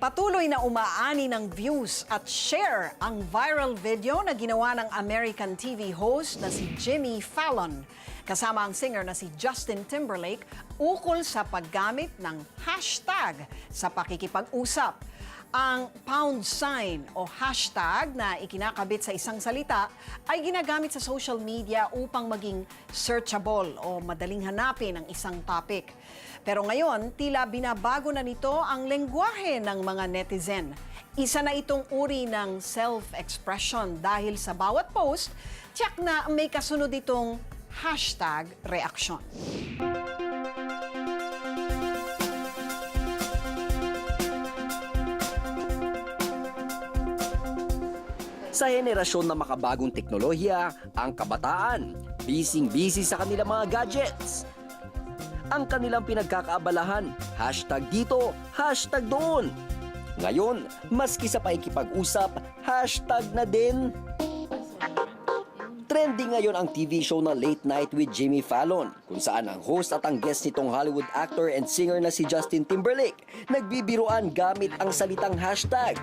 Patuloy na umaani ng views at share ang viral video na ginawa ng American TV host na si Jimmy Fallon kasama ang singer na si Justin Timberlake ukol sa paggamit ng hashtag sa pakikipag-usap. Ang pound sign o hashtag na ikinakabit sa isang salita ay ginagamit sa social media upang maging searchable o madaling hanapin ang isang topic. Pero ngayon, tila binabago na nito ang lengguwahe ng mga netizen. Isa na itong uri ng self-expression dahil sa bawat post, tiyak na may kasunod itong hashtag reaksyon. Sa henerasyon na makabagong teknolohiya, ang kabataan, busy sa kanilang mga gadgets. Ang kanilang pinagkakaabalahan, hashtag dito, hashtag doon. Ngayon, maski sa paikipag-usap, hashtag na din. Trending ngayon ang TV show na Late Night with Jimmy Fallon, kung saan ang host at ang guest nitong Hollywood actor and singer na si Justin Timberlake nagbibiruan gamit ang salitang hashtag.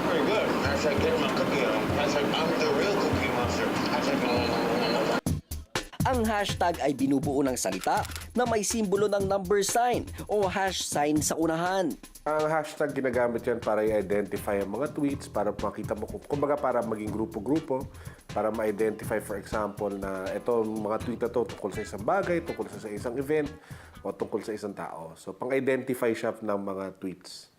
Very good. Hashtag get my cookie on. Hashtag I'm the real cookie monster. Hashtag Ang hashtag ay binubuo ng salita na may simbolo ng number sign o hash sign sa unahan. Ang hashtag ginagamit yan para i-identify ang mga tweets, para makita mo, kumbaga para maging grupo-grupo, para ma-identify for example na ito mga tweet na to tungkol sa isang bagay, tungkol sa isang event, o tungkol sa isang tao. So pang-identify siya ng mga tweets.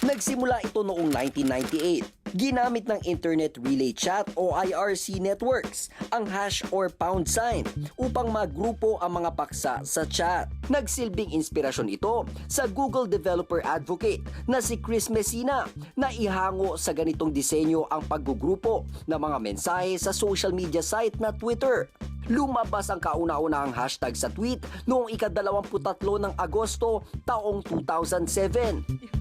Nagsimula ito noong 1998. Ginamit ng Internet Relay Chat o IRC networks ang hash or pound sign upang magrupo ang mga paksa sa chat. Nagsilbing inspirasyon ito sa Google developer advocate na si Chris Messina na ihango sa ganitong disenyo ang paggugrupo ng mga mensahe sa social media site na Twitter. Lumabas ang kauna-unahang hashtag sa tweet noong ika-23 ng Agosto taong 2007.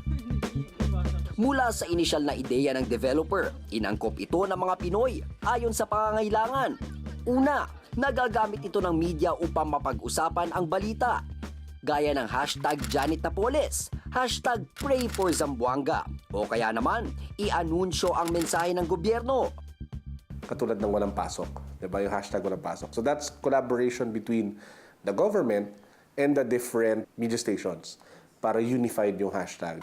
Mula sa inisyal na ideya ng developer, inangkop ito ng mga Pinoy ayon sa pangangailangan. Una, nagagamit ito ng media upang mapag-usapan ang balita. Gaya ng hashtag Janet Napoles, hashtag Pray for Zamboanga, o kaya naman, i-anunsyo ang mensahe ng gobyerno. Katulad ng walang pasok, diba? Yung hashtag walang pasok. So that's collaboration between the government and the different media stations para unified yung hashtag.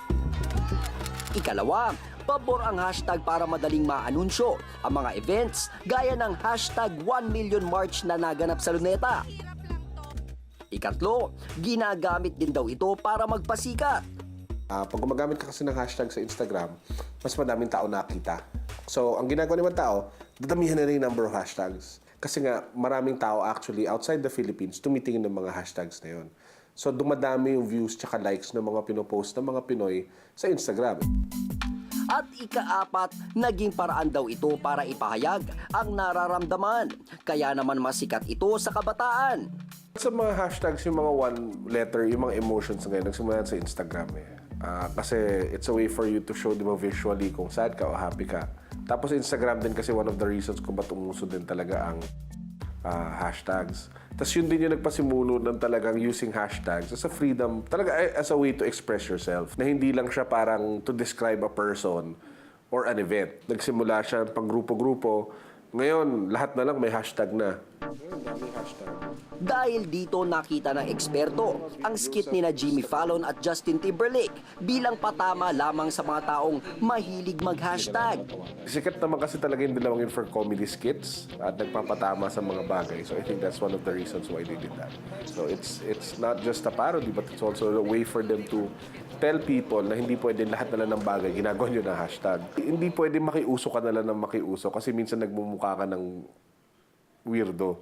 Ikalawa, pabor ang hashtag para madaling maanunsyo ang mga events gaya ng hashtag 1 Million March na naganap sa Luneta. Ikatlo, ginagamit din daw ito para magpasikat. Pag gumagamit ka kasi ng hashtag sa Instagram, mas madaming tao nakita. So, ang ginagawa naman tao, dadamihan na rin yung number of hashtags. Kasi nga, maraming tao actually outside the Philippines tumitingin ng mga hashtags na yun. So, dumadami yung views tsaka likes ng mga pinopost ng mga Pinoy sa Instagram. At ikaapat, naging paraan daw ito para ipahayag ang nararamdaman. Kaya naman masikat ito sa kabataan. Sa mga hashtags, yung mga one letter, yung mga emotions ngayon, nagsimula sa Instagram eh. Kasi it's a way for you to show them visually kung sad ka o happy ka. Tapos Instagram din kasi one of the reasons kung ba't umuso din talaga ang hashtags. Tapos yun din yung nagpasimulo ng talagang using hashtags as a freedom, talaga as a way to express yourself. Na hindi lang siya parang to describe a person or an event. Nagsimula siya pang grupo-grupo. Ngayon, lahat na lang may hashtag na. Dahil dito nakita ng eksperto ang skit ni na Jimmy Fallon at Justin Timberlake bilang patama lamang sa mga taong mahilig mag-hashtag. Sikat naman kasi talaga yung dalawang yun for comedy skits at nagpapatama sa mga bagay. So I think that's one of the reasons why they did that. So it's not just a parody but it's also a way for them to tell people na hindi pwede lahat na lang ng bagay ginagawa nyo ng hashtag. Hindi pwede makiuso ka na lang ng makiuso kasi minsan nagmumukha ka ng weirdo.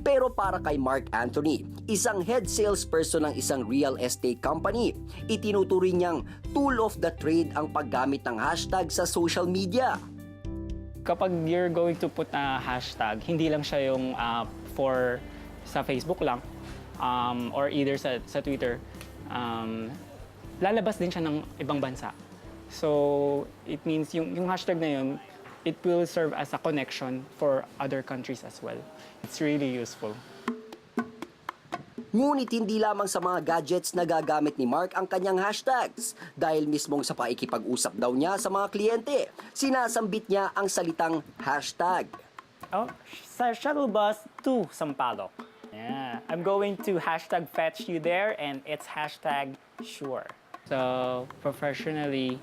Pero para kay Mark Anthony, isang head salesperson ng isang real estate company, itinuturing niyang tool of the trade ang paggamit ng hashtag sa social media. Kapag you're going to put a hashtag, hindi lang siya yung for sa Facebook lang or either sa Twitter, lalabas din siya ng ibang bansa. So it means yung hashtag na yun, it will serve as a connection for other countries as well. It's really useful. Ngunit hindi lamang sa mga gadgets na gagamit ni Mark ang kanyang hashtags. Dahil mismong sa pakikipag-usap daw niya sa mga kliyente, sinasambit niya ang salitang hashtag. Oh, sa shuttle bus to Sampaloc. Yeah, I'm going to hashtag fetch you there and it's hashtag sure. So, professionally,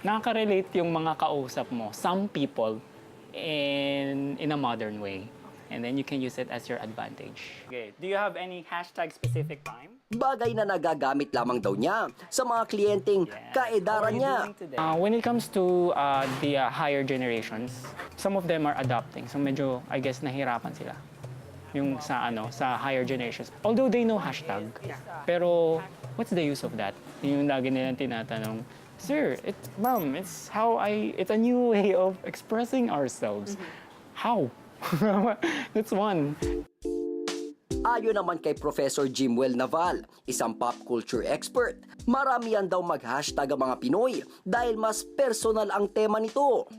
nakaka-relate yung mga kausap mo, some people, in a modern way. And then you can use it as your advantage. Okay, do you have any hashtag specific time? Bagay na nagagamit lamang daw niya sa mga kliyenteng kaedaran niya. When it comes to the higher generations, some of them are adopting. So medyo, I guess, nahirapan sila. Yung sa higher generations. Although they know hashtag, pero what's the use of that? Yung lagi nilang tinatanong, Sir, ma'am, it's a new way of expressing ourselves. How? That's one. Ayon naman kay Professor Jimwell Naval, isang pop culture expert, maramihan daw mag-hashtag ang mga Pinoy dahil mas personal ang tema nito.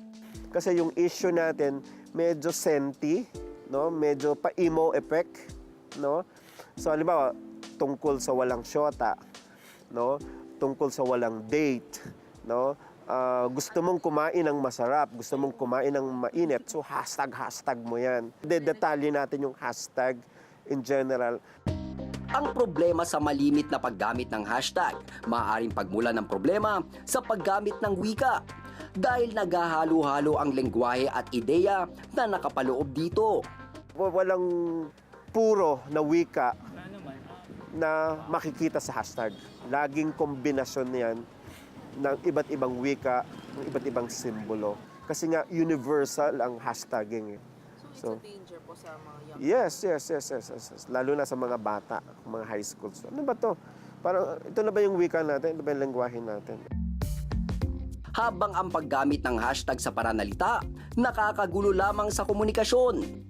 Kasi yung issue natin medyo senti, no? Medyo pa-emo effect, no? So halimbawa, tungkol sa walang syota, no? Tungkol sa walang date, no? Gusto mong kumain ng masarap, gusto mong kumain ng mainit, so hashtag mo yan. Detalye natin yung hashtag in general. Ang problema sa malimit na paggamit ng hashtag, maaaring pagmulan ng problema sa paggamit ng wika dahil naghahalo-halo ang lengguwahe at ideya na nakapaloob dito. Walang puro na wika na makikita sa hashtag. Laging kombinasyon yan ng iba't ibang wika, ng iba't ibang simbolo. Kasi nga universal ang hashtagging. So it's a danger po sa mga young Yes. Lalo na sa mga bata, mga high school. So, ano ba to? Parang, ito na ba yung wika natin? Ito ba yung lengguwahe natin? Habang ang paggamit ng hashtag sa pananalita, nakakagulo lamang sa komunikasyon.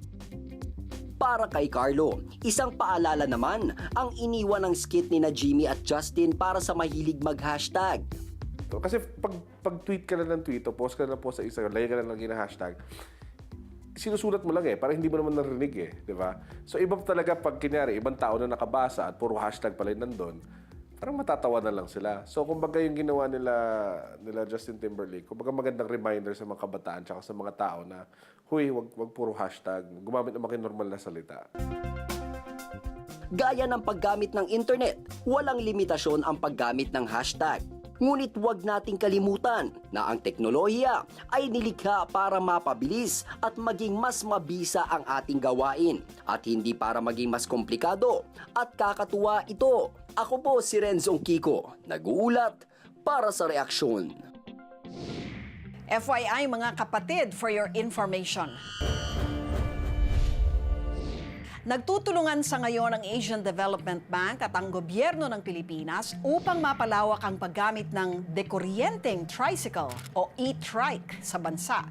Para kay Carlo, isang paalala naman ang iniwan ng skit ni na Jimmy at Justin para sa mahilig mag-hashtag. Kasi pag-tweet ka na ng tweet o post ka na po sa Instagram, lagyan ka na lang ng hashtag, sinusulat mo lang para hindi mo naman narinig di ba? So iba talaga pag kinyari, ibang tao na nakabasa at puro hashtag pala yung nandun, parang matatawa na lang sila. So kumbaga yung ginawa nila Justin Timberlake, kumbaga magandang reminder sa mga kabataan tsaka sa mga tao na, huy, wag puro hashtag, gumamit ng mga normal na salita. Gaya ng paggamit ng internet, walang limitasyon ang paggamit ng hashtag. Ngunit huwag nating kalimutan na ang teknolohiya ay nilikha para mapabilis at maging mas mabisa ang ating gawain at hindi para maging mas komplikado at kakatuwa ito. Ako po si Renzong Kiko, nag-uulat para sa Reaksyon. FYI mga kapatid, for your information. Nagtutulungan sa ngayon ang Asian Development Bank at ang gobyerno ng Pilipinas upang mapalawak ang paggamit ng dekuryenteng tricycle o e-trike sa bansa.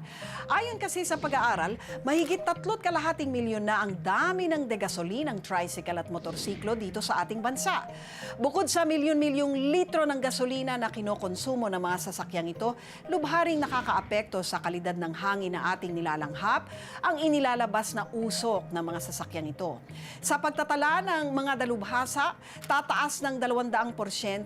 Ayon kasi sa pag-aaral, mahigit 3.2 milyon na ang dami ng degasolinang tricycle at motorsiklo dito sa ating bansa. Bukod sa milyon-milyong litro ng gasolina na kinokonsumo ng mga sasakyang ito, lubharing nakakaapekto sa kalidad ng hangin na ating nilalanghap ang inilalabas na usok ng mga sasakyang ito. Sa pagtatala ng mga dalubhasa, tataas ng 200%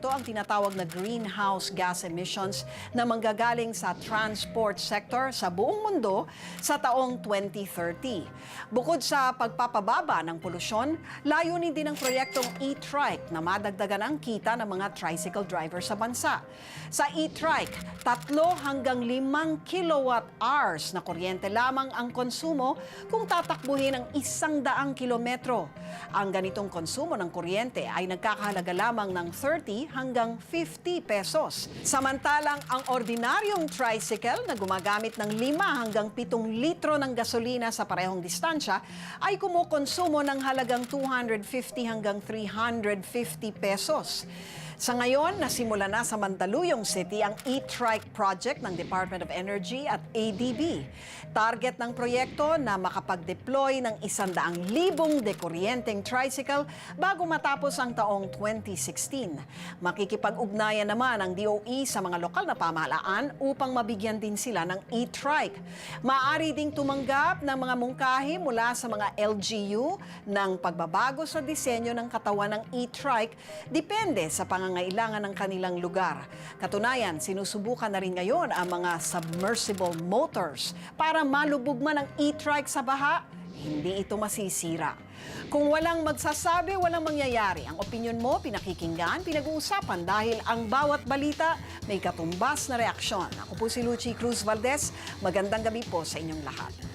ang tinatawag na greenhouse gas emissions na manggagaling sa transport sector sa buong mundo sa taong 2030. Bukod sa pagpapababa ng polusyon, layunin din ng proyektong e-trike na madagdagan ang kita ng mga tricycle driver sa bansa. Sa e-trike, 3 hanggang 5 kilowatt hours na kuryente lamang ang konsumo kung tatakbuhin ang 100 kilometro. Ang ganitong konsumo ng kuryente ay nagkakahalaga lamang ng 30 hanggang 50 pesos. Samantalang ang ordinaryong tricycle na gumagamit ng 5 hanggang 7 litro ng gasolina sa parehong distansya ay kumukonsumo ng halagang 250 hanggang 350 pesos. Sa ngayon, nasimula na sa Mandaluyong City ang e-trike project ng Department of Energy at ADB. Target ng proyekto na makapag-deploy ng 100,000 dekuryenteng tricycle bago matapos ang taong 2016. Makikipag-ugnayan naman ang DOE sa mga lokal na pamahalaan upang mabigyan din sila ng e-trike. Maaari ding tumanggap ng mga mungkahi mula sa mga LGU ng pagbabago sa disenyo ng katawan ng e-trike depende sa pangangailangan ng kanilang lugar. Katunayan, sinusubukan na rin ngayon ang mga submersible motors para malubog man ang e-trike sa baha, hindi ito masisira. Kung walang magsasabi, walang mangyayari. Ang opinyon mo, pinakikinggan, pinag-uusapan dahil ang bawat balita may katumbas na reaksyon. Ako po si Lucy Cruz Valdez. Magandang gabi po sa inyong lahat.